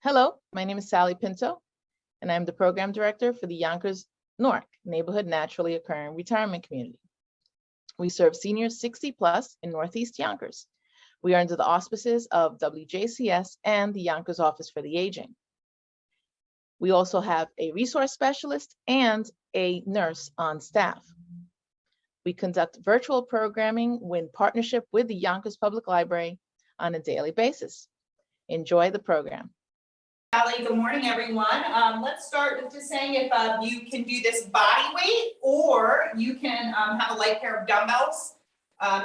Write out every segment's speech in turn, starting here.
Hello, my name is Sally Pinto, and I'm the Program Director for the Yonkers Newark Neighborhood Naturally Occurring Retirement Community. We serve seniors 60 plus in Northeast Yonkers. We are under the auspices of WJCS and the Yonkers Office for the Aging. We also have a resource specialist and a nurse on staff. We conduct virtual programming in partnership with the Yonkers Public Library on a daily basis. Enjoy the program. Sally, good morning, everyone. Let's start with just saying if you can do this body weight, or you can have a light pair of dumbbells,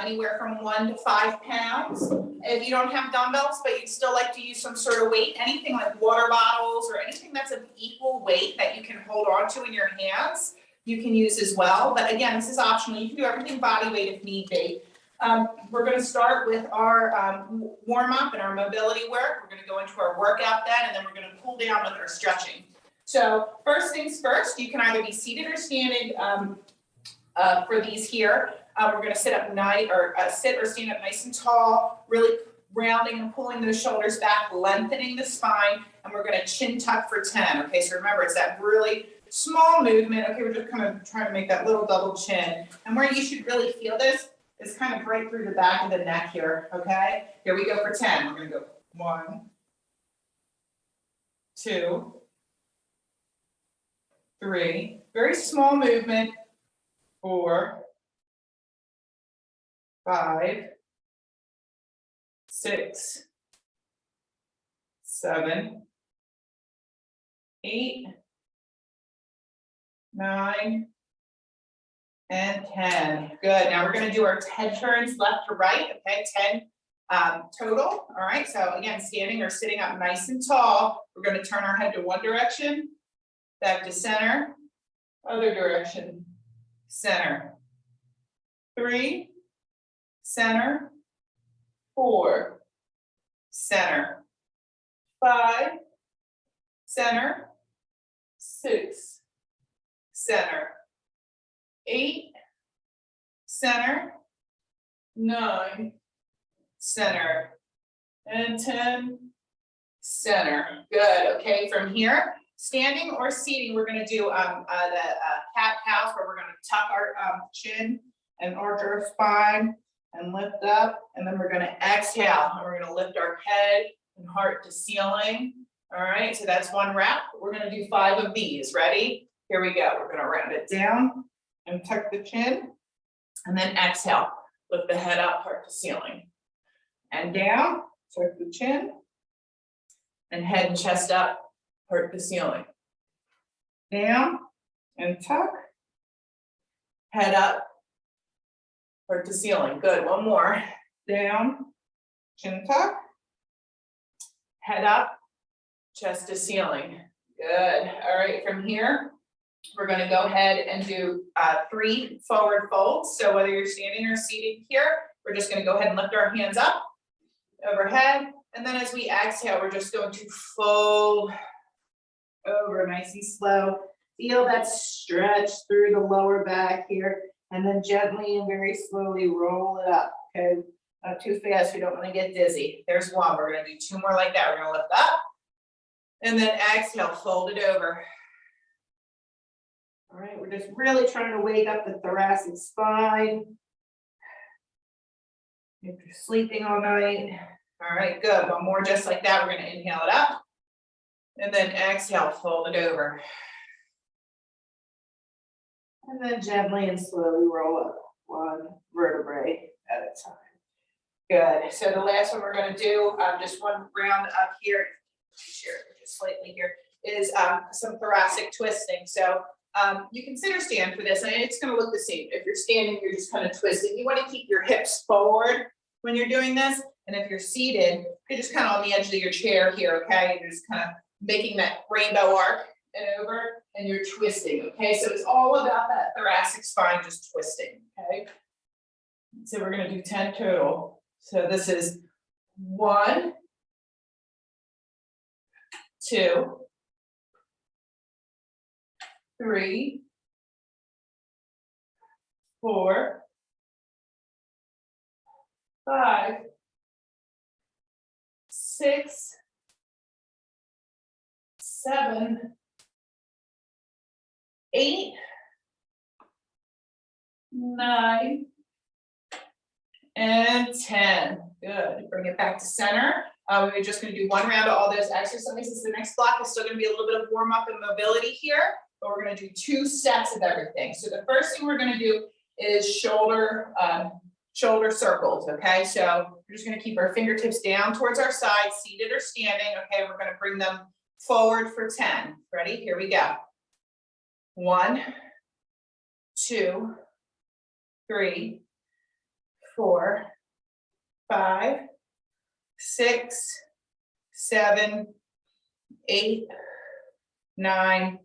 anywhere from 1 to 5 pounds. If you don't have dumbbells, but you'd still like to use some sort of weight, anything like water bottles or anything that's of equal weight that you can hold on to in your hands, you can use as well. But again, this is optional. You can do everything body weight if need be. We're going to start with our warm-up and our mobility work. We're going to go into our workout then, and then we're going to cool down with our stretching. So first things first, you can either be seated or standing for these here. We're going to sit or stand up nice and tall, really rounding and pulling those shoulders back, lengthening the spine, and we're going to chin tuck for 10. Okay, so remember, it's that really small movement. Okay, we're just kind of trying to make that little double chin. And where you should really feel this is kind of right through the back of the neck here, okay? Here we go for 10. We're gonna go 1, 2, 3. Very small movement. 4, 5, 6, 7, 8, 9, and 10. Good. Now we're going to do our 10 turns left to right. Okay, 10 total. All right. So again, standing or sitting up nice and tall. We're going to turn our head to one direction, back to center, other direction, center. 3, center. 4, center. 5, center. 6, center. 8, center. 9, center. And 10, center. Good. Okay, from here, standing or seating, we're going to do the cat-cows, where we're going to tuck our chin and arch our spine and lift up. And then we're going to exhale, and we're going to lift our head and heart to ceiling. All right, so that's 1 rep. We're going to do 5 of these. Ready? Here we go. We're going to round it down and tuck the chin, and then exhale, lift the head up, heart to ceiling, and down, tuck the chin, and head and chest up, heart to ceiling, down and tuck, head up, heart to ceiling. Good. 1 more. Down, chin tuck, head up, chest to ceiling. Good. All right, from here, we're going to go ahead and do 3 forward folds. So whether you're standing or seated here, we're just going to go ahead and lift our hands up overhead. And then as we exhale, we're just going to fold over nice and slow. Feel that stretch through the lower back here. And then gently and very slowly roll it up. Okay, not too fast. We don't want to get dizzy. There's 1. We're going to do 2 more like that. We're going to lift up. And then exhale, fold it over. All right, we're just really trying to wake up the thoracic spine. If you're sleeping all night. All right, good. 1 more just like that. We're going to inhale it up. And then exhale, fold it over. And then gently and slowly roll up 1 vertebrae at a time. Good. So the last one we're going to do, just 1 round up here, share it just slightly here, is some thoracic twisting. So you can sit or stand for this, and it's going to look the same. If you're standing, you're just kind of twisting. You want to keep your hips forward when you're doing this. And if you're seated, you're just kind of on the edge of your chair here, okay? You're just kind of making that rainbow arc and over, and you're twisting, okay? So it's all about that thoracic spine just twisting, okay? So we're going to do 10 total. So this is 1, 2, 3, 4, 5, 6, 7, 8, 9, and 10. Good. Bring it back to center. We're just going to do one round of all those exercises. The next block is still going to be a little bit of warm up and mobility here, but we're going to do 2 sets of everything. So the first thing we're going to do is shoulder circles. Okay, so we're just going to keep our fingertips down towards our sides, seated or standing. Okay, we're going to bring them forward for 10. Ready? Here we go. 1, 2, 3, 4, 5, 6, 7, 8, 9,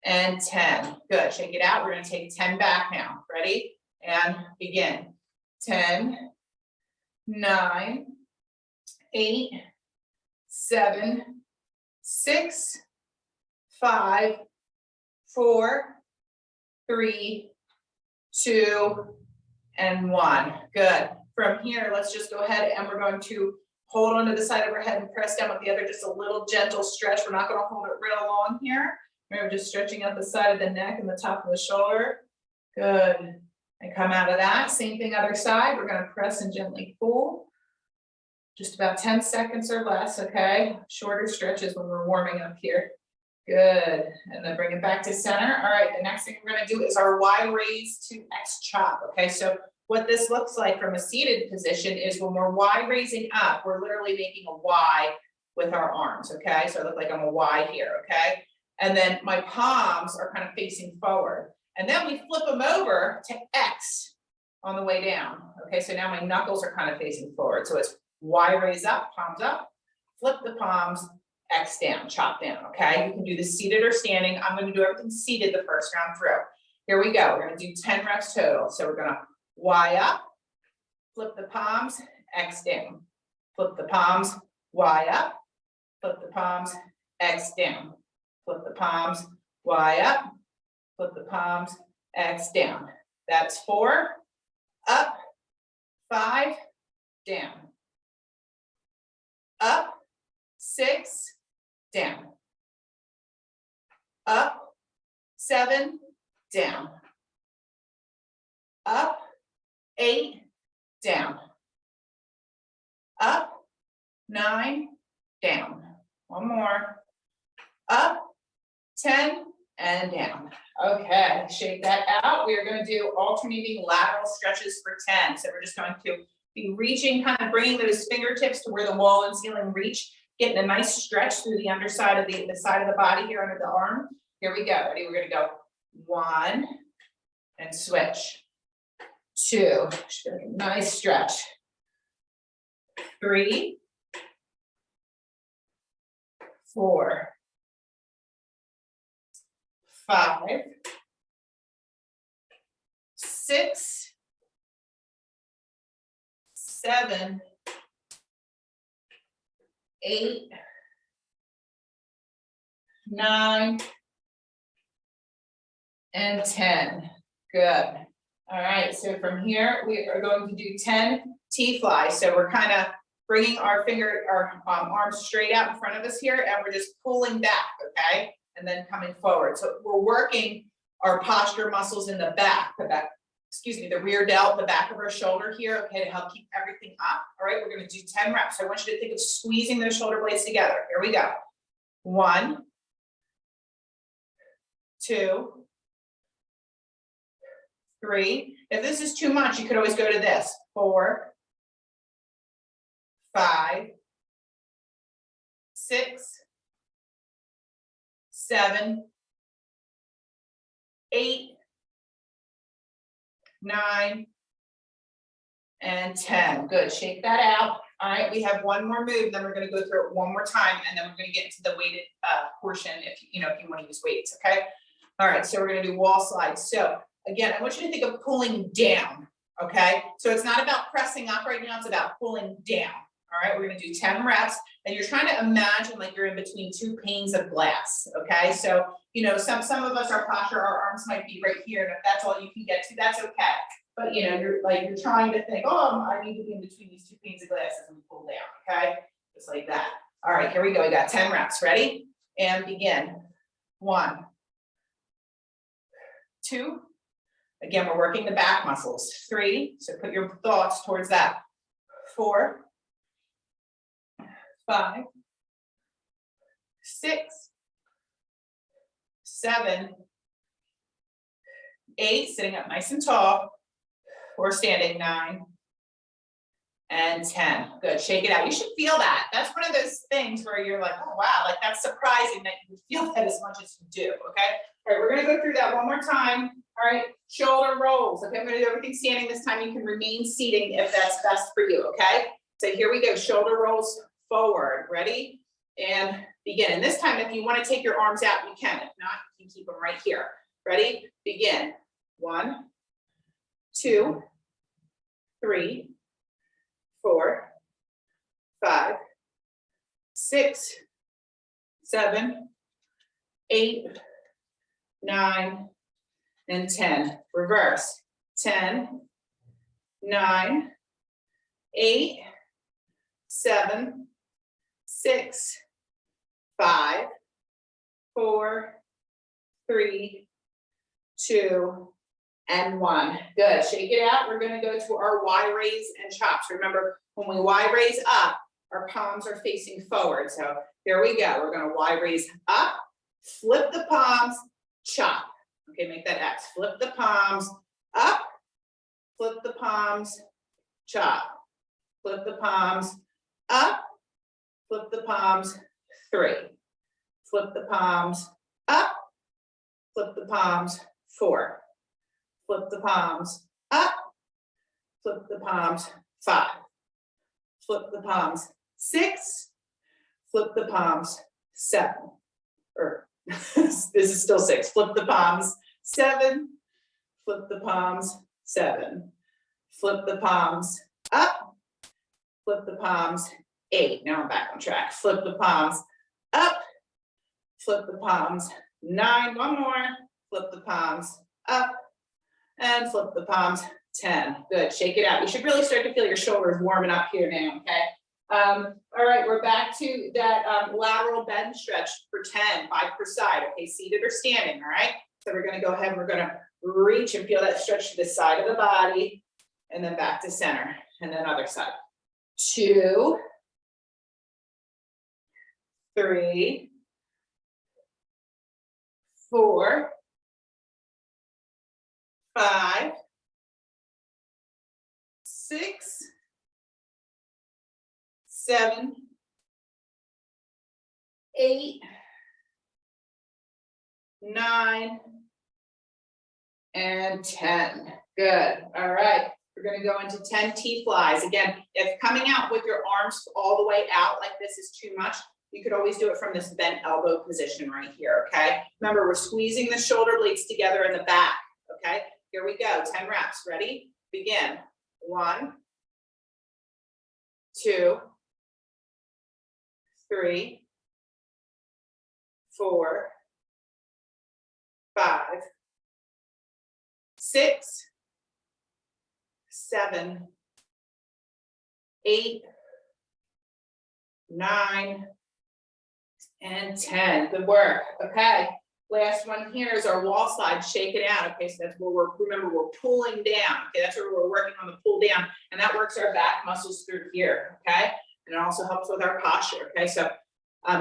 and 10. Good. Shake it out. We're going to take 10 back now. Ready? And begin. 10, 9, 8, 7, 6, 5, 4, 3, 2, and 1. Good. From here, let's just go ahead and we're going to hold onto the side of our head and press down with the other, just a little gentle stretch. We're not going to hold it real long here. We're just stretching out the side of the neck and the top of the shoulder. Good. And come out of that. Same thing, other side. We're going to press and gently pull. Just about 10 seconds or less, okay? Shorter stretches when we're warming up here. Good. And then bring it back to center. All right, the next thing we're going to do is our Y raise to X chop, okay? So what this looks like from a seated position is when we're Y raising up, we're literally making a Y with our arms, okay? So I look like I'm a Y here, okay? And then my palms are kind of facing forward. And then we flip them over to X on the way down, okay? So now my knuckles are kind of facing forward. So it's Y raise up, palms up, flip the palms, X down, chop down, okay? You can do this seated or standing. I'm going to do everything seated the first round through. Here we go. We're going to do 10 reps total. So we're going to Y up, flip the palms, X down, flip the palms, Y up, flip the palms, X down, flip the palms, Y up, flip the palms, X down. That's 4, up, 5, down, up, 6, down, up, 7, down, up, 8, down, up, 9, down, one more, up, 10, and down. Okay, shake that out. We are going to do alternating lateral stretches for 10. So we're just going to be reaching, kind of bringing those fingertips to where the wall and ceiling reach, getting a nice stretch through the underside of the side of the body here under the arm. Here we go. Ready? We're going to go 1 and switch. 2, nice stretch. 3, 4, 5, 6, 7, 8, 9, and 10. Good. All right, so from here, we are going to do 10 T-flies. So we're kind of bringing our arms straight out in front of us here, and we're just pulling back, okay? And then coming forward. So we're working our posture muscles in the back, the rear delt, the back of our shoulder here, okay, to help keep everything up. All right, we're going to do 10 reps. So I want you to think of squeezing those shoulder blades together. Here we go. 1, 2, 3. If this is too much, you could always go to this. 4, 5, 6, 7, 8, 9, and 10. Good. Shake that out. All right. We have one more move. Then we're going to go through it one more time, and then we're going to get into the weighted portion if you want to use weights. Okay. All right. So we're going to do wall slides. So again, I want you to think of pulling down. Okay. So it's not about pressing up right now. It's about pulling down. All right, we're gonna do 10 reps, and you're trying to imagine like you're in between two panes of glass, okay? So, you know, some of us, our posture, our arms might be right here, and if that's all you can get to, that's okay. But you know, you're trying to think, oh, I need to be in between these two panes of glass as we pull down, okay? Just like that. All right, here we go. We got 10 reps. Ready? And begin. 1, 2. Again, we're working the back muscles. 3. So put your thoughts towards that. 4, 5, 6, 7, 8. Sitting up nice and tall. Or standing. 9. And 10. Good. Shake it out. You should feel that. That's one of those things where you're like, oh, wow, like that's surprising that you feel that as much as you do. Okay. All right. We're going to go through that one more time. All right. Shoulder rolls. Okay. I'm going to do everything standing this time. You can remain seating if that's best for you. Okay. So here we go. Shoulder rolls forward. Ready? And begin. And this time, if you want to take your arms out, you can. If not, you can keep them right here. Ready? Begin. 1, 2, 3, 4, 5, 6, 7, 8, 9, and 10. Reverse. 10, 9, 8, 7, 6, 5, 4, 3, 2, and 1. Good. Shake it out. We're going to go to our Y raise and chops. Remember, when we Y raise up, our palms are facing forward. So here we go. We're going to Y raise up, flip the palms, chop. Okay, make that X. Flip the palms up, flip the palms, chop. Flip the palms up, flip the palms, 3. Flip the palms up, flip the palms, 4. Flip the palms up, flip the palms, 5. Flip the palms, 6. Flip the palms, 7. Or this is still 6. Flip the palms, 7. Flip the palms, 7. Flip the palms up, flip the palms, 8. Now I'm back on track. Flip the palms up, flip the palms, 9. One more. Flip the palms up, and flip the palms, 10. Good. Shake it out. You should really start to feel your shoulders warming up here now, okay? All right, we're back to that lateral bend stretch for 10, 5 per side, okay? Seated or standing, all right? So we're going to go ahead and we're going to reach and feel that stretch to the side of the body, and then back to center, and then other side. 2, 3, 4, 5, 6, 7, 8, 9, and 10. Good. All right. We're going to go into 10 T-flies. Again, if coming out with your arms all the way out like this is too much, you could always do it from this bent elbow position right here, okay? Remember, we're squeezing the shoulder blades together in the back, okay? Here we go, 10 reps. Ready? Begin. 1, 2, 3, 4, 5, 6, 7, 8, 9, and 10. Good work. Okay. Last one here is our wall slide. Shake it out. Okay. So that's where remember, we're pulling down. Okay. That's where we're working on the pull down. And that works our back muscles through here. Okay. And it also helps with our posture. Okay. So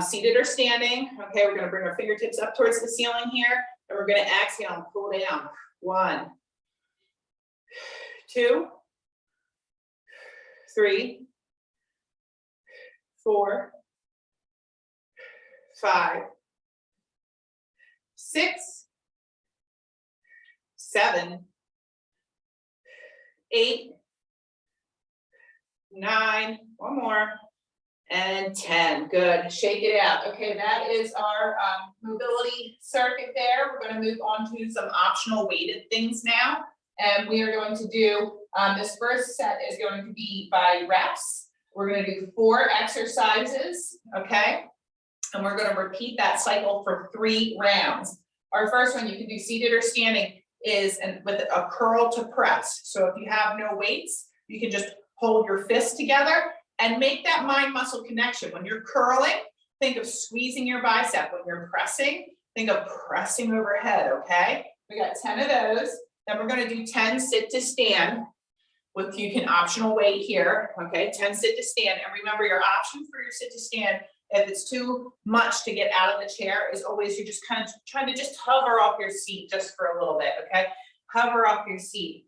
seated or standing. Okay. We're going to bring our fingertips up towards the ceiling here. And we're going to exhale and pull down. 1, 2, 3, 4, 5, 6, 7, 8, 9, one more, and 10. Good. Shake it out. Okay, that is our mobility circuit there. We're going to move on to some optional weighted things now. And we are going to do, this first set is going to be by reps. We're gonna do 4 exercises, okay? And we're gonna repeat that cycle for 3 rounds. Our first one, you can do seated or standing, is with a curl to press. So if you have no weights, you can just hold your fists together and make that mind muscle connection. When you're curling, think of squeezing your bicep. When you're pressing, think of pressing overhead, okay? We got 10 of those. Then we're gonna do 10 sit to stand with, you can optional weight here, okay? 10 sit to stand. And remember, your option for your sit to stand, if it's too much to get out of the chair, is always you're just kind of trying to just hover off your seat just for a little bit, okay? Hover off your seat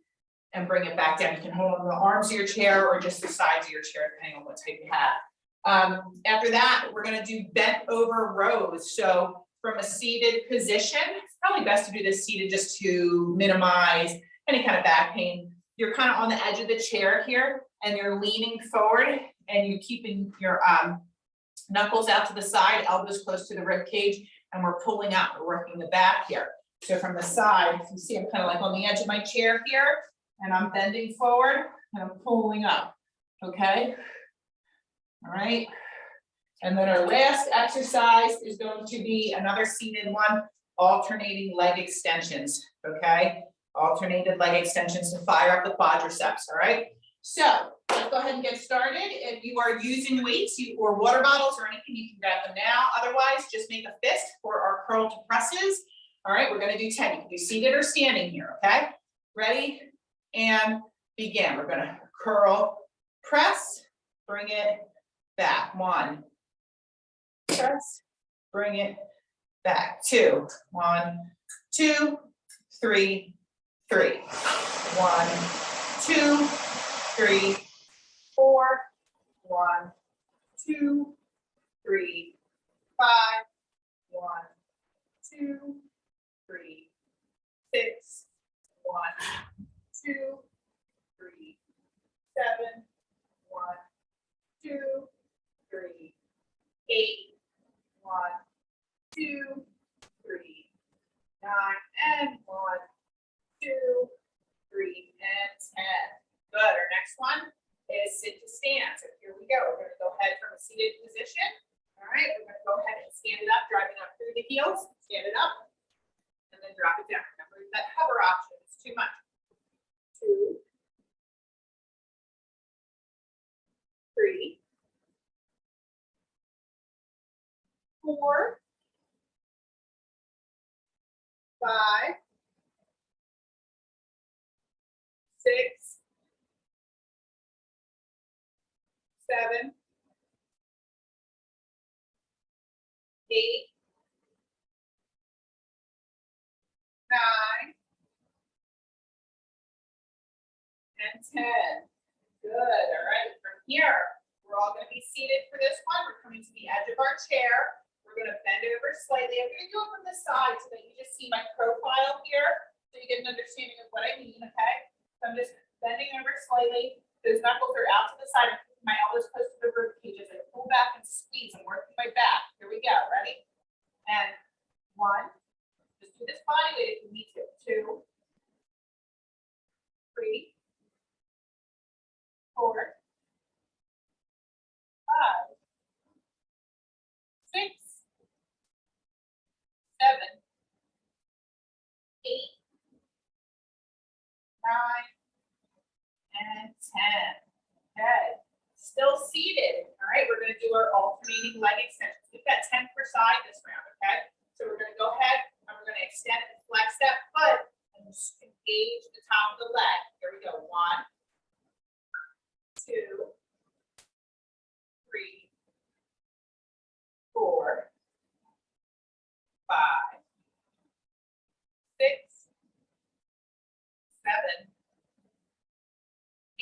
and bring it back down. You can hold on the arms of your chair or just the sides of your chair, depending on what type you have. After that, we're gonna do bent over rows. So from a seated position, it's probably best to do this seated just to minimize any kind of back pain. You're kind of on the edge of the chair here and you're leaning forward and you're keeping your knuckles out to the side, elbows close to the rib cage, and we're pulling out, we're working the back here. So from the side, if you see, I'm kind of like on the edge of my chair here, and I'm bending forward and I'm pulling up, okay? All right. And then our last exercise is going to be another seated one, alternating leg extensions, okay? Alternated leg extensions to fire up the quadriceps, all right? So let's go ahead and get started. If you are using weights or water bottles or anything, you can grab them now. Otherwise, just make a fist for our curl to presses. All right, we're gonna do 10. You can do seated or standing here, okay? Ready? And begin. We're gonna curl, press, bring it back. 1, press, bring it back. 2, 1, 2, 3, 3. 1, 2, 3, 4, 1, 2, 3, 5, 1, 2, 3, 6, 1, 2, 3, 7, 1, 2, 3, 8, 1, 2, 3, 9, and 1, 2, 3, and 10. Good. Our next one is sit to stand. So here we go. We're going to go ahead from a seated position. All right. We're going to go ahead and stand it up, driving up through the heels. Stand it up, and then drop it down. Remember that hover option is too much. 2, 3, 4, 5, 6, 7, 8, 9, and 10. Good. All right. From here, we're all going to be seated for this one. We're coming to the edge of our chair. We're going to bend over slightly. I'm going to do it from the side so that you just see my profile here, so you get an understanding of what I mean. Okay. So I'm just bending over slightly. Those knuckles are out to the side. I'm keeping my elbows close to the rib cage as I pull back and squeeze. I'm working my back. Here we go. Ready? And 1. Just do this body weight if you need to. 2, 3, 4, 5, 6, 7, 8, 9, and 10. Okay. Still seated. All right, we're going to do our alternating leg extensions. We've got 10 per side this round, okay? So we're going to go ahead and we're going to extend and flex that foot and just engage the top of the leg. Here we go. 1, 2, 3, 4, 5, 6, 7,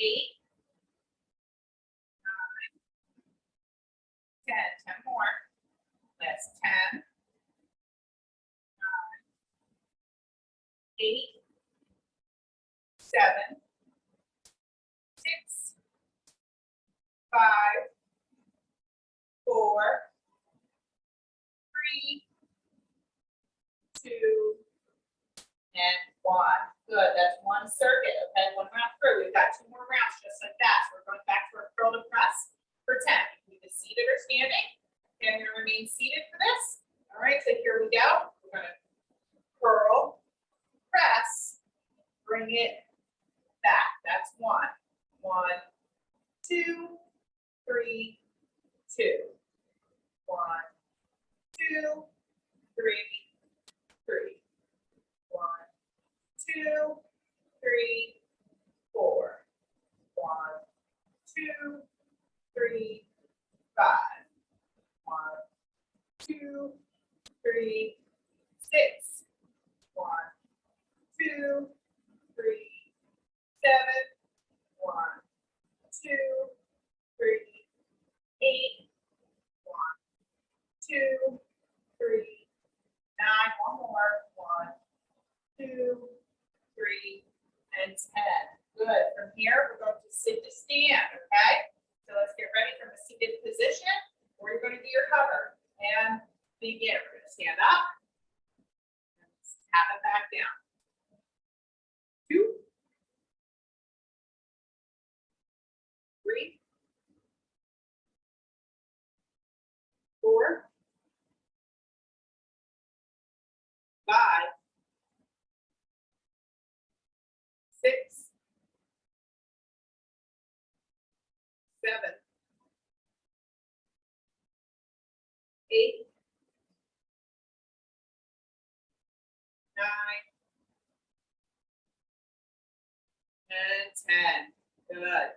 8, 9, 10. 10 more. That's 10, 9, 8, 7, 6, 5, 4, 3, 2, and 1. Good. That's one circuit. Okay, one round through. We've got 2 more rounds just like that. So we're going back to our curl to press. for 10. Either seated or standing. Okay, I'm gonna remain seated for this. All right, so here we go. We're gonna curl, press, bring it back. That's 1. 1, 2, 3, 2. 1, 2, 3, 3. 1, 2, 3, 4. 1, 2, 3, 5. 1, 2, 3, 6. 1, 2, 3, 7. 1, 2, 3, 8. 1, 2, 3, 9. One more. 1, 2, 3, and 10. Good. From here, we're going to sit to stand. Okay. So let's get ready from a seated position, or you're going to do your hover and begin. We're going to stand up and tap it back down. 2, 3, 4, 5, 6, 7, 8, 9, and 10. Good.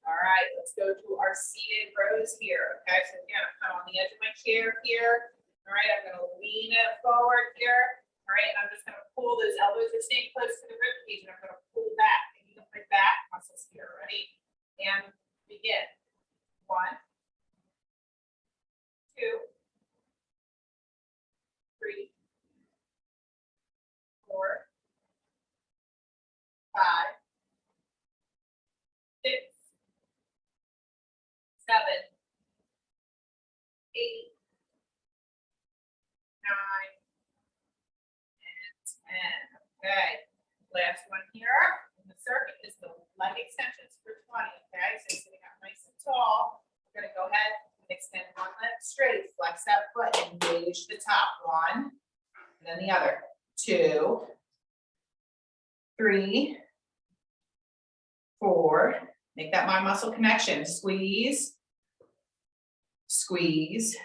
All right, let's go to our seated rows here. Okay, so again, I'm kind of on the edge of my chair here. All right, I'm going to lean it forward here. All right, I'm just going to pull those elbows are staying close to the rib cage, and I'm going to pull back. And you can my back muscles here. Ready? And begin. 1, 2, 3, 4, 5, 6, 7, 8, 9, and 10. Okay. Last one here in the circuit is the leg extensions for 20. Okay. So sitting up nice and tall. We're going to go ahead and extend one leg straight. Flex that foot. Engage the top. 1. And then the other. 2, 3, 4. Make that mind muscle connection. Squeeze. Squeeze.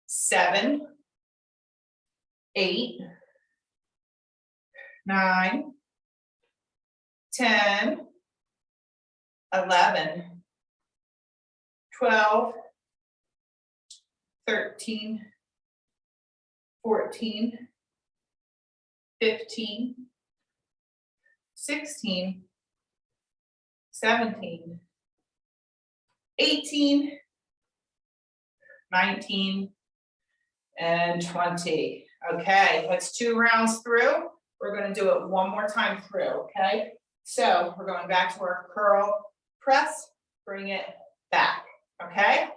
7, 8, 9, 10, 11, 12, 13, 14, 15, 16, 17, 18, 19, and 20. Okay, that's 2 rounds through. We're going to do it one more time through, okay? So we're going back to our curl, press, bring it back, okay?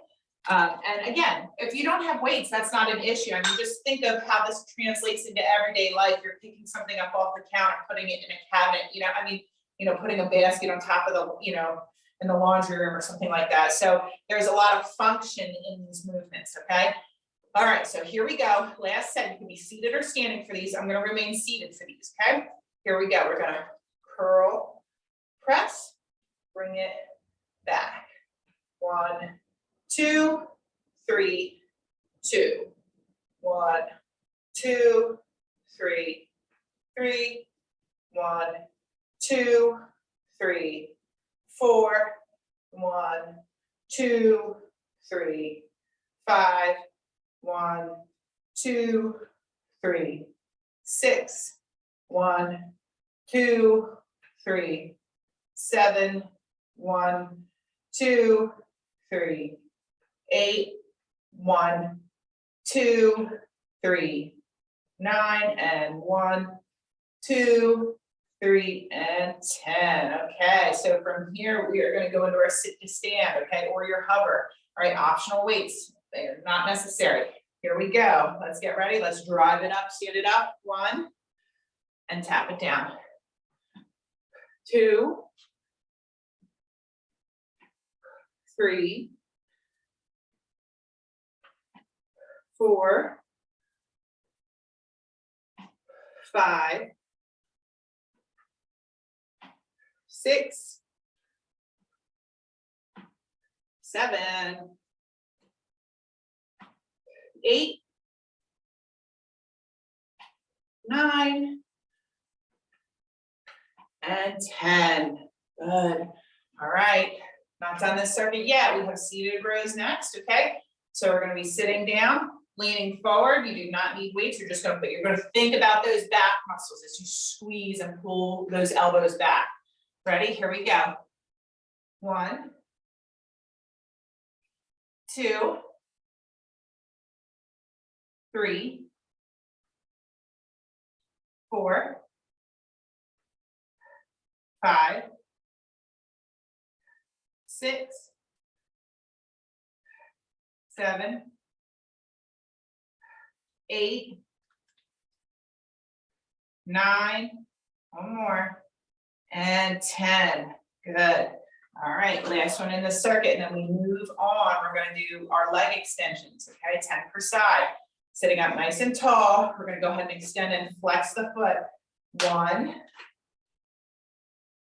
And again, if you don't have weights, that's not an issue. I mean, just think of how this translates into everyday life. You're picking something up off the counter, putting it in a cabinet, putting a basket on top of the, in the laundry room or something like that. So there's a lot of function in these movements, okay? All right, so here we go. Last set, you can be seated or standing for these. I'm going to remain seated for these, okay? Here we go. We're going to curl, press, bring it back. 1, 2, 3, 2. 1, 2, 3, 3. 1, 2, 3, 4. 1, 2, 3, 5. 1, 2, 3, 6. 1, 2, 3, 7. 1, 2, 3, 8. 1, 2, 3, 9, and 1, 2, 3, and 10. Okay, so from here we are going to go into our sit to stand, okay, or your hover. All right, optional weights. They're not necessary. Here we go. Let's get ready. Let's drive it up, stand it up. 1, and tap it down. 2, 3, 4, 5, 6, 7, 8, 9, and 10. Good. All right. Not done this circuit yet. We have seated rows next. Okay. So we're going to be sitting down, leaning forward. You do not need weights. You're going to think about those back muscles as you squeeze and pull those elbows back. Ready? Here we go. 1, 2, 3, 4, 5, 6, 7, 8, 9, one more, and 10. Good. All right, last one in the circuit, and then we move on. We're going to do our leg extensions, okay? 10 per side. Sitting up nice and tall. We're going to go ahead and extend and flex the foot. 1,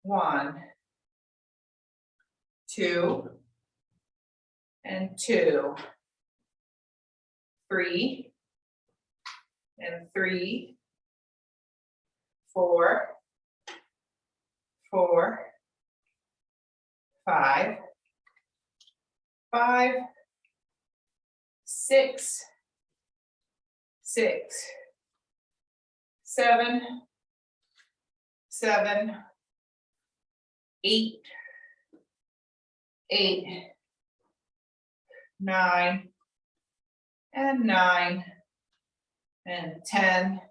1, 2, and 2, 3, and 3, 4, 4, 5, 5, 6, 6, 7, 7, 8, 8, 9, and 9, and 10,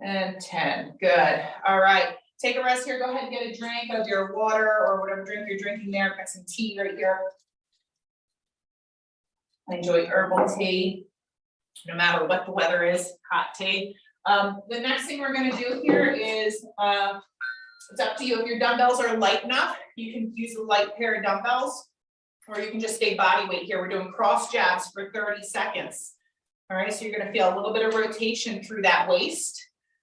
and 10. Good. All right. Take a rest here. Go ahead and get a drink of your water or whatever drink you're drinking there. Got some tea right here. I enjoy herbal tea, no matter what the weather is, hot tea. The next thing we're going to do here is, it's up to you. If your dumbbells are light enough, you can use a light pair of dumbbells, or you can just stay body weight here. We're doing cross jabs for 30 seconds. All right, so you're going to feel a little bit of rotation through that waist,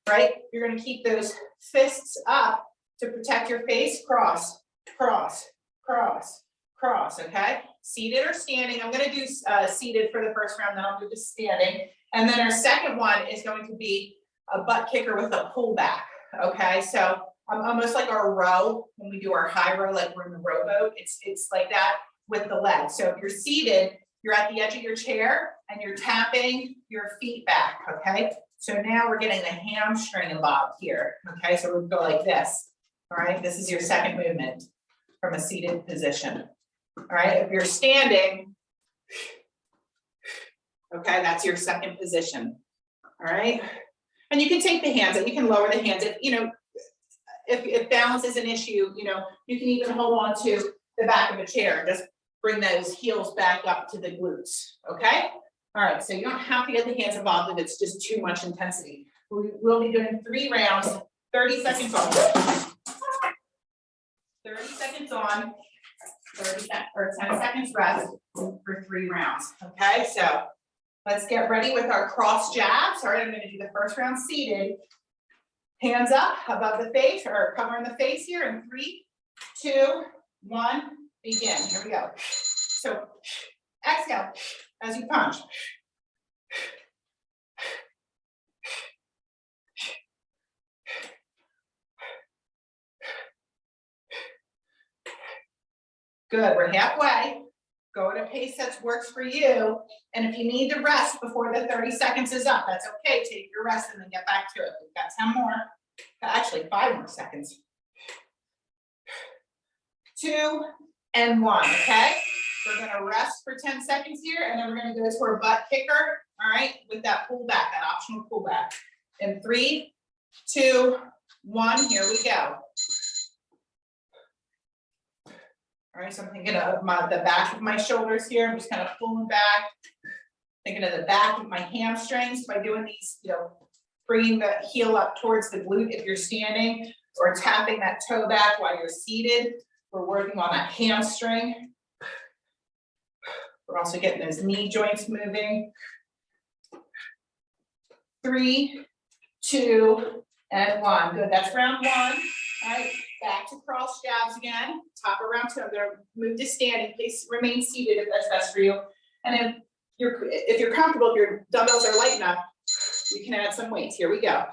right? You're going to keep those fists up to protect your face. Cross, cross, cross, cross, okay? Seated or standing. I'm going to do seated for the first round, then I'll do the standing. And then our second one is going to be a butt kicker with a pullback, okay? So almost like our row, when we do our high row, like we're in the rowboat, it's like that with the legs. So if you're seated, you're at the edge of your chair and you're tapping your feet back, okay? So now we're getting the hamstring involved here, okay? So we'll go like this, all right? This is your second movement from a seated position, all right? If you're standing, okay, that's your second position, all right? And you can take the hands up, you can lower the hands. If, you know, if balance is an issue, you know, you can even hold on to the back of a chair and just bring those heels back up to the glutes, okay? All right, so you don't have to get the hands involved if it's just too much intensity. We'll be doing 3 rounds, 30 seconds on. 30 seconds on, 10 seconds rest for 3 rounds, okay? So let's get ready with our cross jabs. All right, I'm gonna do the first round seated. Hands up above the face or covering the face here in 3, 2, 1, begin. Here we go. So exhale as you punch. Good, we're halfway. Go at a pace that works for you. And if you need to rest before the 30 seconds is up, that's okay. Take your rest and then get back to it. We've got 10 more, actually 5 more seconds. 2 and 1, okay? We're gonna rest for 10 seconds here, and then we're gonna go to our butt kicker, all right, with that pullback, that optional pullback. In 3, 2, 1, here we go. All right, so I'm thinking of the back of my shoulders here. I'm just kind of pulling back, thinking of the back of my hamstrings by doing these, you know, bringing the heel up towards the glute if you're standing, or tapping that toe back while you're seated. We're working on that hamstring. We're also getting those knee joints moving. 3, 2, and 1. Good, that's round 1. All right, back to cross jabs again. Top of round 2, I'm gonna move to standing. Please remain seated if that's best for you. And if you're comfortable, if your dumbbells are light enough, you can add some weights. Here we go.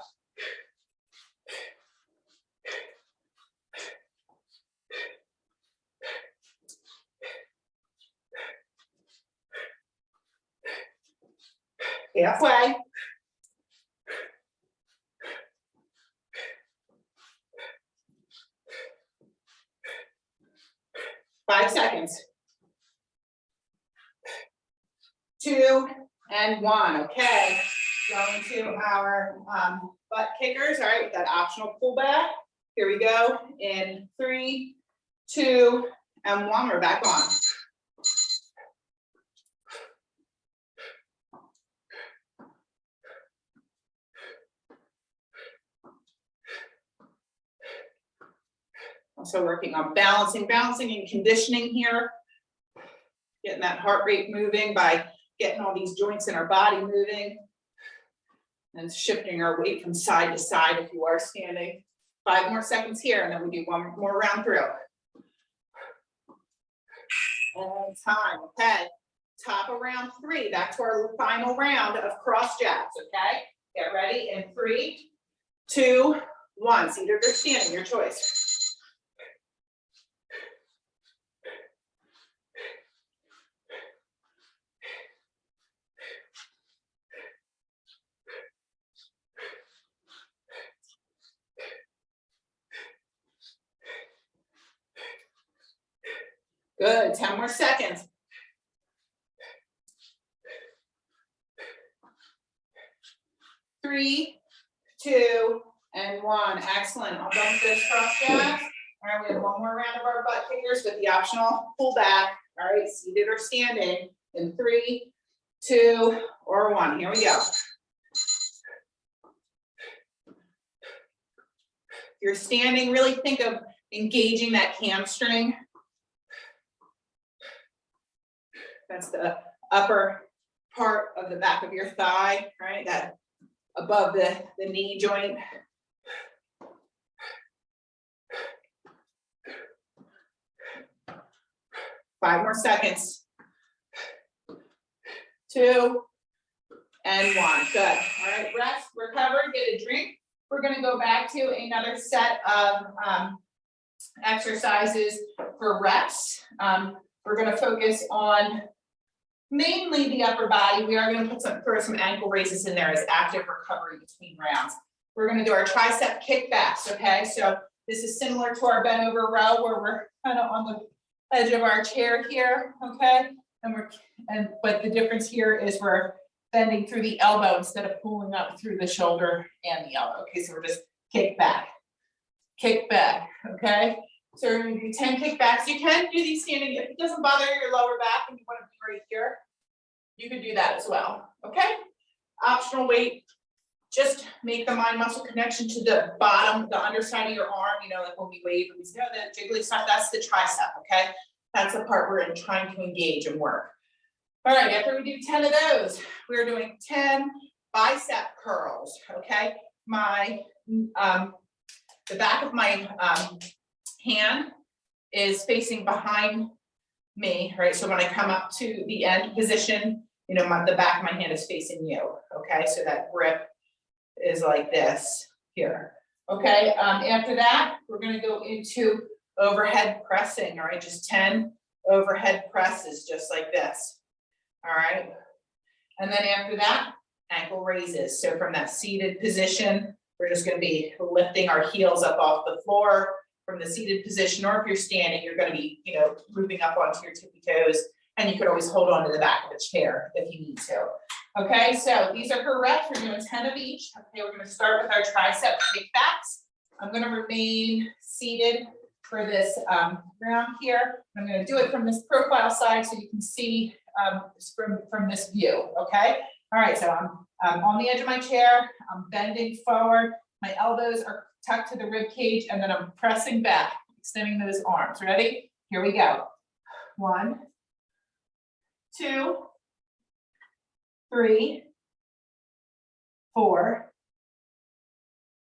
Halfway. Five seconds. 2 and 1. Okay. Going to our butt kickers. All right, with that optional pullback. Here we go. In 3, 2, and 1. We're back on. Also working on balancing and conditioning here. Getting that heart rate moving by getting all these joints in our body moving. And shifting our weight from side to side if you are standing. 5 more seconds here, and then we do one more round through. And time, okay. Top of round 3, that's our final round of cross jabs, okay? Get ready in 3, 2, 1. Seated or standing, your choice. Good, 10 more seconds. 3, 2, and 1. Excellent. All done with those cross jabs. All right, we have one more round of our butt kickers with the optional pullback. All right, seated or standing in 3, 2, or 1. Here we go. If you're standing, really think of engaging that hamstring. That's the upper part of the back of your thigh, right? That above the knee joint. Five more seconds. 2 and 1. Good. All right, rest, recover, get a drink. We're going to go back to another set of exercises for reps. We're going to focus on mainly the upper body. We are going to throw some ankle raises in there as active recovery between rounds. We're going to do our tricep kickbacks, okay? So this is similar to our bent over row where we're kind of on the edge of our chair here, okay? But the difference here is we're bending through the elbow instead of pulling up through the shoulder and the elbow. Okay, so we're just kick back, okay? So we're going to do 10 kickbacks. You can do these standing. If it doesn't bother your lower back and you want to be right here, you can do that as well, okay? Optional weight, just make the mind muscle connection to the bottom, the underside of your arm, you know, like when we wave and we say, oh, that jiggly stuff, that's the tricep, okay? That's the part we're trying to engage and work. All right, after we do 10 of those, we're doing 10 bicep curls, okay? The back of my hand is facing behind me, right? So when I come up to the end position, you know, the back of my hand is facing you, okay? So that grip is like this here, okay? After that, we're gonna go into overhead pressing, all right? Just 10 overhead presses, just like this, all right? And then after that, ankle raises. So from that seated position, we're just gonna be lifting our heels up off the floor from the seated position, or if you're standing, you're gonna be, you know, moving up onto your tippy toes, and you could always hold on to the back of the chair if you need to. Okay, so these are her reps. We're doing 10 of each. Okay, we're gonna start with our tricep kickbacks. I'm gonna remain seated for this round here. I'm gonna do it from this profile side so you can see from this view, okay? All right, so I'm on the edge of my chair, I'm bending forward, my elbows are tucked to the rib cage, and then I'm pressing back, extending those arms. Ready? Here we go. 1, 2, 3, 4,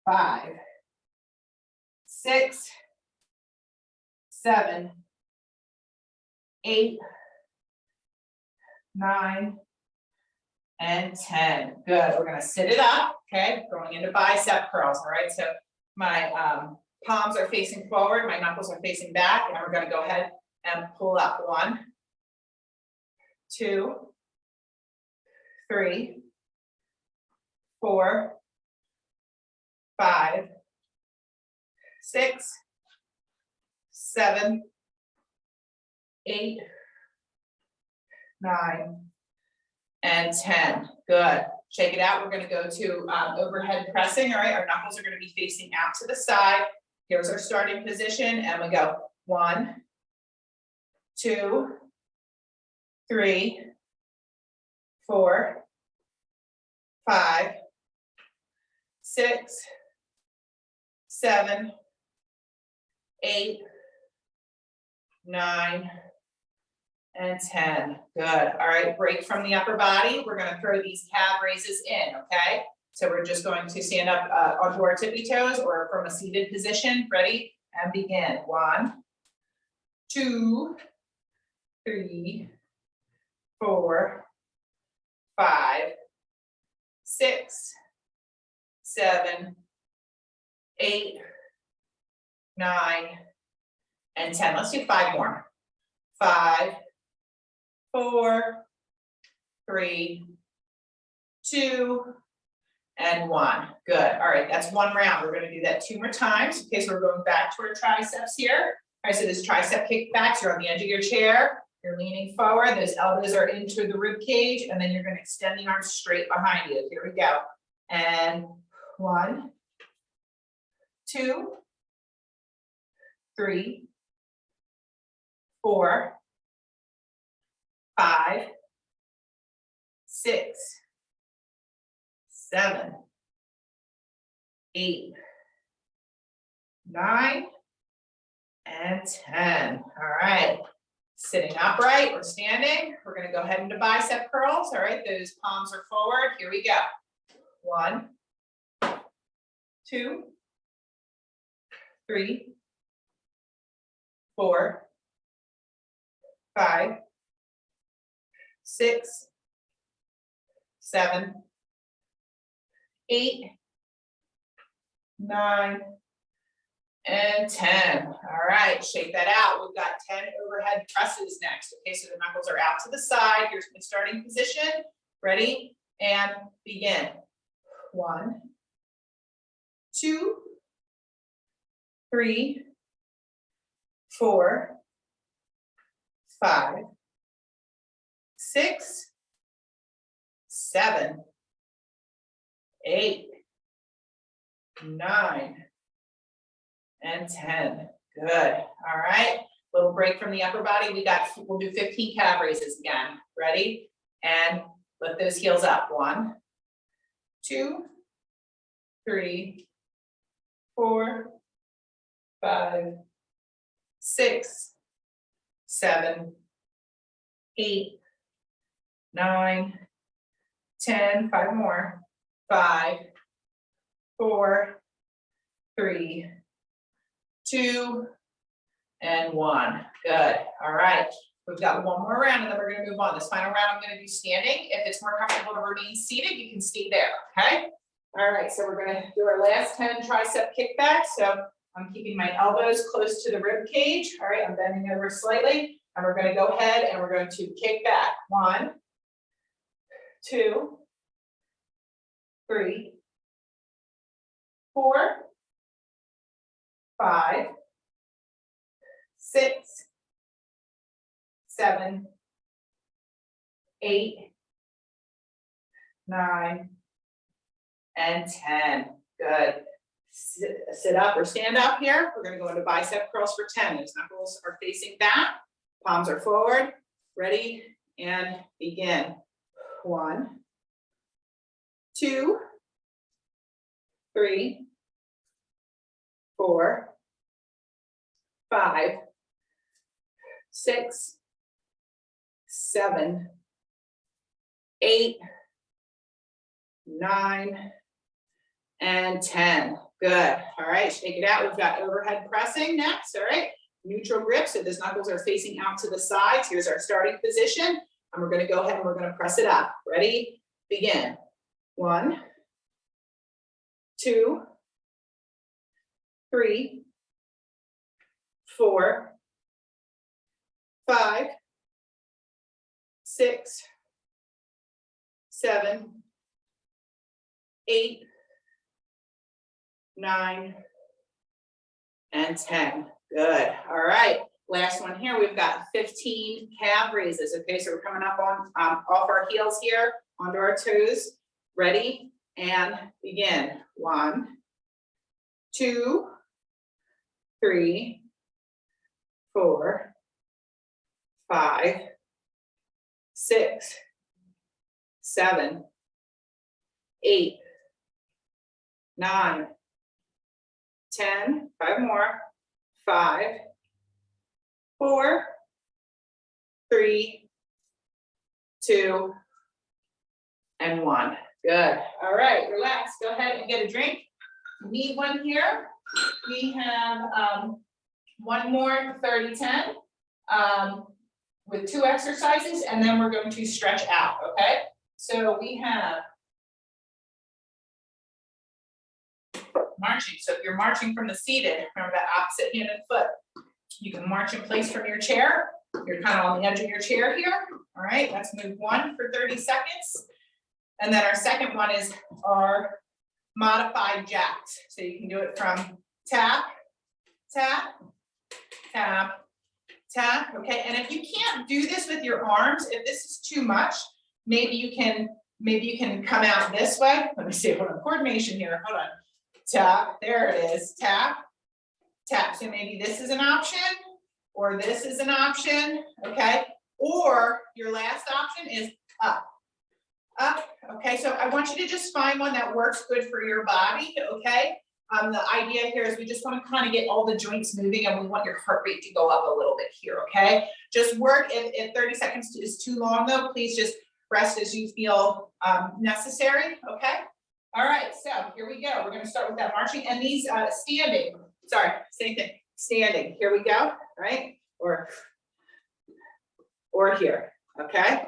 5, 6, 7, 8, 9, and 10. Good. We're going to sit it up. Okay. Going into bicep curls. All right. So my palms are facing forward. My knuckles are facing back. And we're going to go ahead and pull up. 1, 2, 3, 4, 5, 6, 7, 8, 9, and 10. Good. Shake it out. We're going to go to overhead pressing. All right. Our knuckles are going to be facing out to the side. Here's our starting position. And we go 1, 2, 3, 4, 5, 6, 7, 8, 9, and 10. Good. All right, break from the upper body. We're going to throw these calf raises in, okay? So we're just going to stand up onto our tippy toes or from a seated position. Ready? And begin. 1, 2, 3, 4, 5, 6, 7, 8, 9, and 10. Let's do 5 more. 5, 4, 3, 2, and 1. Good. All right, that's 1 round. We're going to do that 2 more times. Okay, so we're going back to our triceps here. All right, so this tricep kickbacks. You're on the edge of your chair. You're leaning forward. Those elbows are into the rib cage, and then you're going to extend the arms straight behind you. Here we go. And 1, 2, 3, 4, 5, 6, 7, 8, 9, and 10. All right. Sitting upright or standing. We're going to go ahead into bicep curls. All right. Those palms are forward. Here we go. 1, 2, 3, 4, 5, 6, 7, 8, 9, and 10. All right, shake that out. We've got 10 overhead presses next. Okay, so the knuckles are out to the side. Here's the starting position. Ready? And begin. 1, 2, 3, 4, 5, 6, 7, 8, 9, and 10. Good. All right. Little break from the upper body. We'll do 15 calf raises again. Ready? And lift those heels up. 1, 2, 3, 4, 5, 6, 7, 8, 9, 10. 5 more. 5, 4, 3, 2, and 1. Good. All right. We've got 1 more round and then we're going to move on. This final round I'm going to do standing. If it's more comfortable to remain seated, you can stay there. Okay. All right. So we're going to do our last 10 tricep kickbacks. So I'm keeping my elbows close to the rib cage. All right. I'm bending over slightly and we're going to go ahead and we're going to kick back. 1, 2, 3, 4, 5, 6, 7, 8, 9, and 10. Good. Sit up or stand up here. We're going to go into bicep curls for 10. Those knuckles are facing back. Palms are forward. Ready? And begin. 1, 2, 3, 4, 5, 6, 7, 8, 9, and 10. Good. All right, shake it out. We've got overhead pressing next. All right, neutral grip. So those knuckles are facing out to the sides. Here's our starting position. And we're going to go ahead and we're going to press it up. Ready? Begin. 1, 2, 3, 4, 5, 6, 7, 8, 9, and 10. Good. All right. Last one here. We've got 15 calf raises. Okay, so we're coming up on off our heels here, onto our toes. Ready? And begin. 1, 2, 3, 4, 5, 6, 7, 8, 9, 10, 5 more, 5, 4, 3, 2, and 1. Good. All right, relax. Go ahead and get a drink. You need one here. We have one more 30-10 with 2 exercises, and then we're going to stretch out, okay? So we have marching. So if you're marching from the seated, remember that opposite hand and foot. You can march in place from your chair. You're kind of on the edge of your chair here. All right, let's move 1 for 30 seconds. And then our second one is our modified jacks. So you can do it from tap, tap, tap, tap, okay? And if you can't do this with your arms, if this is too much, maybe you can come out this way. Let me see, hold on, coordination here, hold on. Tap, there it is, tap, tap. So maybe this is an option, or this is an option, okay? Or your last option is up, up, okay? So I want you to just find one that works good for your body, okay? The idea here is we just want to kind of get all the joints moving, and we want your heart rate to go up a little bit here, okay? Just work. If 30 seconds is too long though, please just rest as you feel necessary, okay? All right, so here we go. We're going to start with that marching, and these standing, sorry, same thing, standing. Here we go, right? Or here, okay?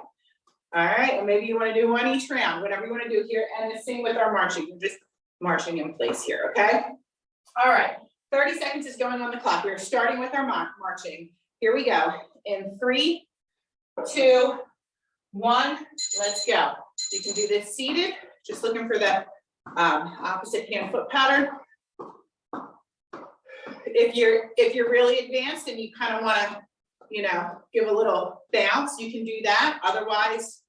All right, and maybe you want to do one each round, whatever you want to do here, and the same with our marching. You're just marching in place here, okay? All right, 30 seconds is going on the clock. We're starting with our marching. Here we go. In 3, 2, 1, let's go. You can do this seated, just looking for that opposite hand foot pattern. If you're really advanced and you kind of want to, you know, give a little bounce, you can do that. Otherwise,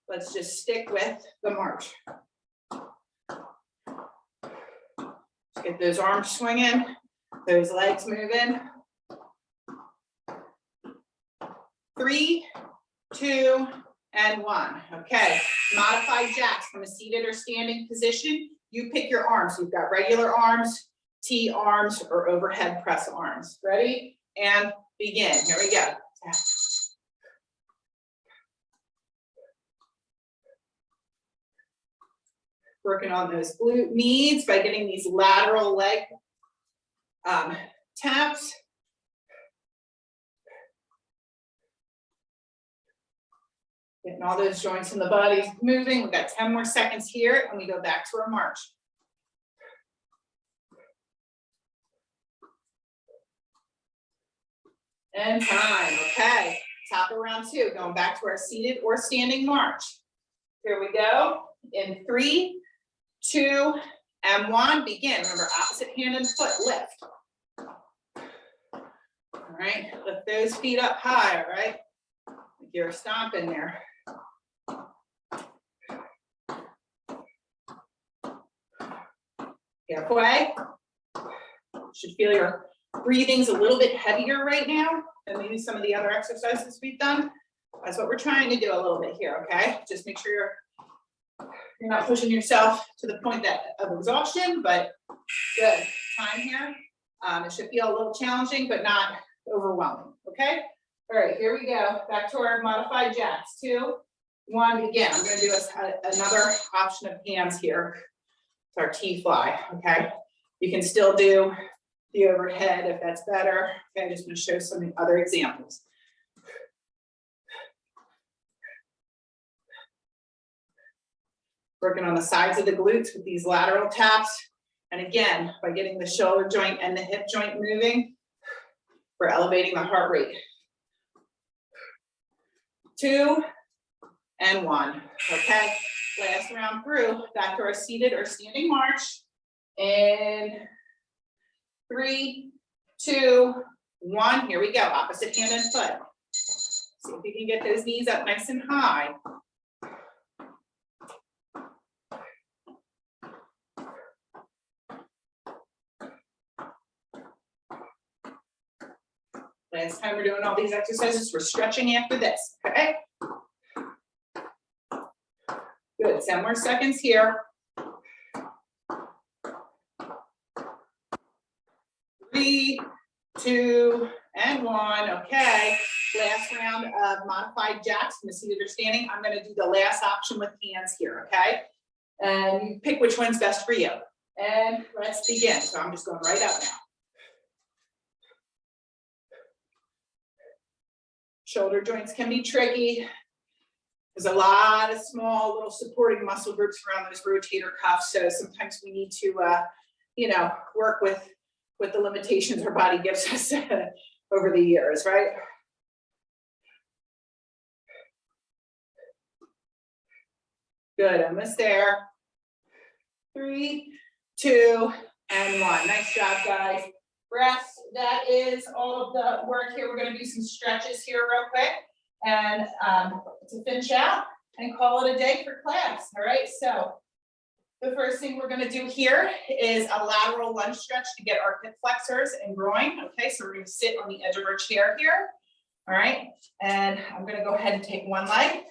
let's just stick with the march. Get those arms swinging, those legs moving. 3, 2, and 1. Okay, modified jacks from a seated or standing position. You pick your arms. You've got regular arms, T arms, or overhead press arms. Ready? And begin. Here we go. Working on those glute meads by getting these lateral leg taps. Getting all those joints in the body moving. We've got 10 more seconds here, and we go back to our march. And time, okay. Top of round 2, going back to our seated or standing march. Here we go. In 3, 2, and 1, begin. Remember, opposite hand and foot lift. All right, lift those feet up high, all right? Like you're stomping there. Halfway. Should feel your breathing's a little bit heavier right now than maybe some of the other exercises we've done. That's what we're trying to do a little bit here, okay? Just make sure you're not pushing yourself to the point of exhaustion, but good. Time here. It should feel a little challenging, but not overwhelming, okay? All right, here we go. Back to our modified jacks. 2, 1. Again, I'm gonna do another option of hands here. It's our T-fly, okay? You can still do the overhead if that's better. Okay, I'm just gonna show some other examples. Working on the sides of the glutes with these lateral taps. And again, by getting the shoulder joint and the hip joint moving, we're elevating the heart rate. 2 and 1, okay? Last round through, back to our seated or standing march. And 3, 2, 1, here we go, opposite hand and foot. See if we can get those knees up nice and high. Last time we're doing all these exercises, we're stretching after this, okay? Good, 10 more seconds here. 3, 2, and 1, okay. Last round of modified jacks from the seated or standing. I'm gonna do the last option with hands here, okay? And you pick which one's best for you. And let's begin. So I'm just going right up now. Shoulder joints can be tricky. There's a lot of small little supporting muscle groups around those rotator cuffs. So sometimes we need to, work with the limitations our body gives us over the years, right? Good, almost there. 3, 2, and 1. Nice job, guys. Rest, that is all of the work here. We're gonna do some stretches here real quick and to finish out and call it a day for class, all right? So the first thing we're gonna do here is a lateral lunge stretch to get our hip flexors and groin, okay? So we're gonna sit on the edge of our chair here, all right? And I'm gonna go ahead and take one leg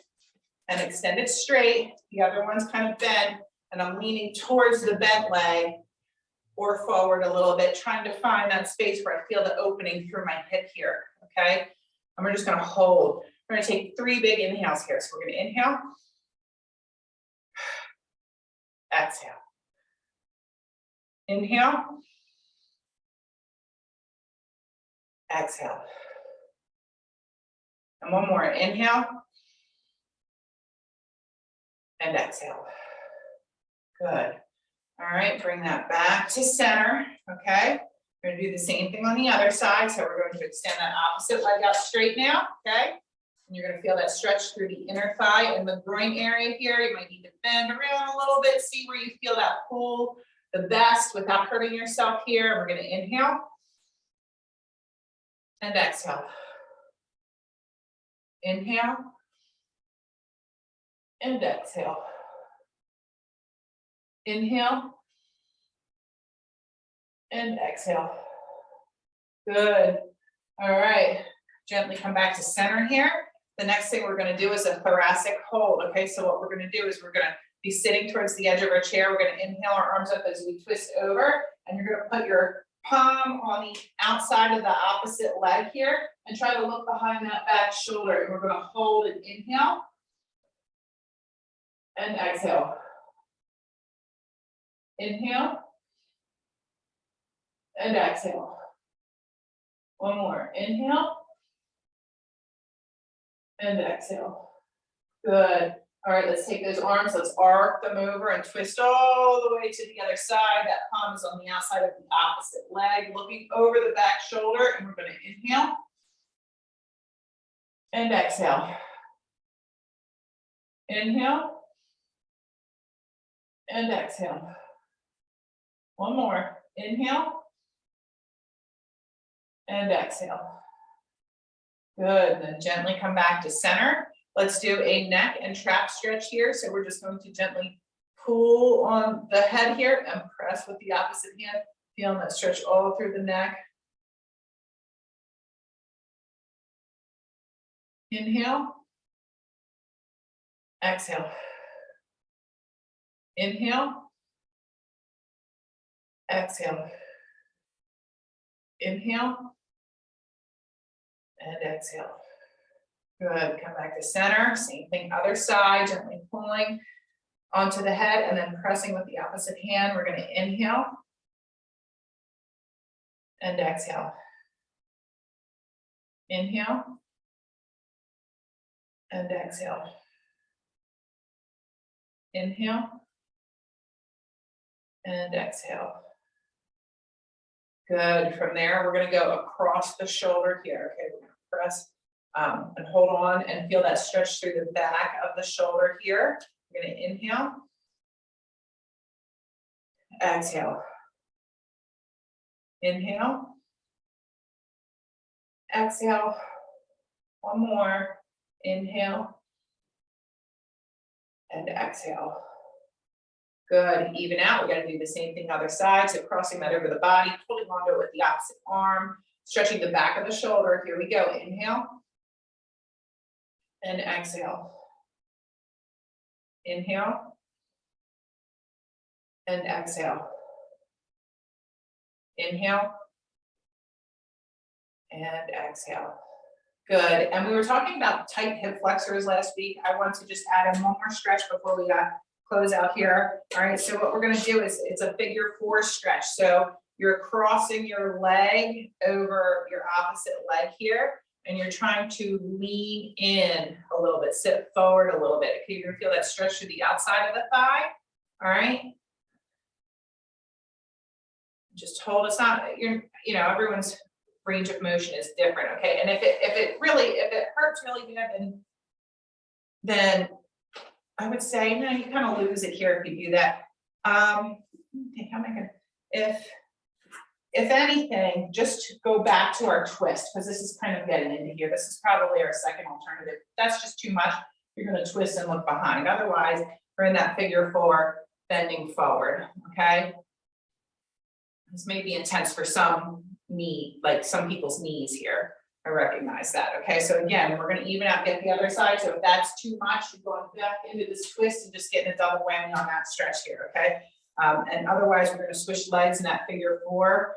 and extend it straight. The other one's kind of bent, and I'm leaning towards the bent leg or forward a little bit, trying to find that space where I feel the opening through my hip here, okay? And we're just gonna hold. We're gonna take 3 big inhales here. So we're gonna inhale, exhale. Inhale, exhale. And one more, inhale, and exhale. Good. All right, bring that back to center, okay? We're gonna do the same thing on the other side. So we're going to extend that opposite leg out straight now, okay? And you're gonna feel that stretch through the inner thigh and the groin area here. You might need to bend around a little bit, see where you feel that pull the best without hurting yourself here. We're gonna inhale and exhale. Inhale and exhale. Inhale and exhale. Good. All right. Gently come back to center here. The next thing we're going to do is a thoracic hold. Okay, so what we're going to do is we're going to be sitting towards the edge of our chair. We're going to inhale our arms up as we twist over, and you're going to put your palm on the outside of the opposite leg here and try to look behind that back shoulder. And we're going to hold and inhale and exhale. Inhale and exhale. One more. Inhale and exhale. Good. All right, let's take those arms, let's arc them over and twist all the way to the other side. That palm is on the outside of the opposite leg, looking over the back shoulder, and we're going to inhale and exhale. Inhale and exhale. One more. Inhale and exhale. Good. Then gently come back to center. Let's do a neck and trap stretch here. So we're just going to gently pull on the head here and press with the opposite hand, feeling that stretch all through the neck. Inhale. Exhale. Inhale. Exhale. Inhale. And exhale. Good, come back to center, same thing, other side, gently pulling onto the head and then pressing with the opposite hand. We're gonna inhale and exhale. Inhale and exhale. Inhale and exhale. Good, from there, we're gonna go across the shoulder here. Okay, we're gonna press and hold on and feel that stretch through the back of the shoulder here. We're gonna inhale. Exhale. Inhale. Exhale. One more. Inhale. And exhale. Good, even out. We're gonna do the same thing other side. So crossing that over the body, holding onto it with the opposite arm, stretching the back of the shoulder. Here we go. Inhale. And exhale. Inhale. And exhale. Inhale. And exhale. Good, and we were talking about tight hip flexors last week. I want to just add in one more stretch before we close out here. All right, so what we're gonna do is, it's a figure 4 stretch. So you're crossing your leg over your opposite leg here, and you're trying to lean in a little bit, sit forward a little bit. Okay, you're gonna feel that stretch to the outside of the thigh. All right. Just hold. It's not, everyone's range of motion is different. Okay, and if it hurts really bad, then I would say, no, you kind of lose it here if you do that. Okay, how am I gonna, if anything, just go back to our twist, because this is kind of getting into here. This is probably our second alternative. That's just too much. You're gonna twist and look behind. Otherwise, we're in that figure 4, bending forward, okay? This may be intense for some some people's knees here. I recognize that, okay? So again, we're gonna even out, get the other side. So if that's too much, you're going back into this twist and just getting a double whammy on that stretch here, okay? And otherwise, we're gonna switch legs in that figure 4,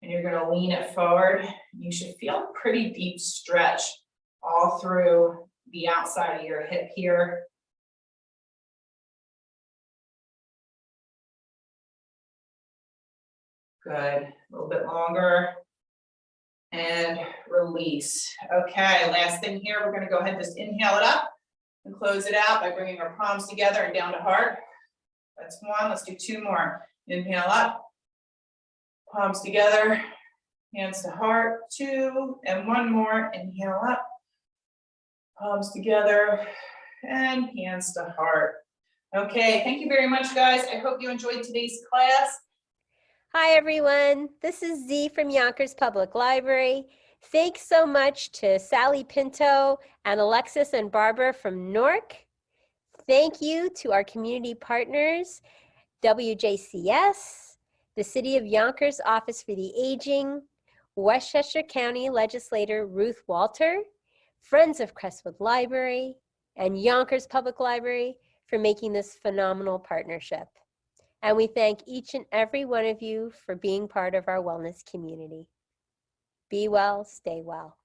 and you're gonna lean it forward. You should feel a pretty deep stretch all through the outside of your hip here. Good, a little bit longer. And release. Okay, last thing here, we're gonna go ahead and just inhale it up and close it out by bringing our palms together and down to heart. That's 1, let's do 2 more. Inhale up, palms together, hands to heart, 2, and 1 more. Inhale up, palms together, and hands to heart. Okay, thank you very much, guys. I hope you enjoyed today's class. Hi, everyone. This is Z from Yonkers Public Library. Thanks so much to Sally Pinto and Alexis and Barbara from Newark. Thank you to our community partners, WJCS, the City of Yonkers Office for the Aging, Westchester County Legislator Ruth Walter, Friends of Crestwood Library, and Yonkers Public Library for making this phenomenal partnership. And we thank each and every one of you for being part of our wellness community. Be well, stay well.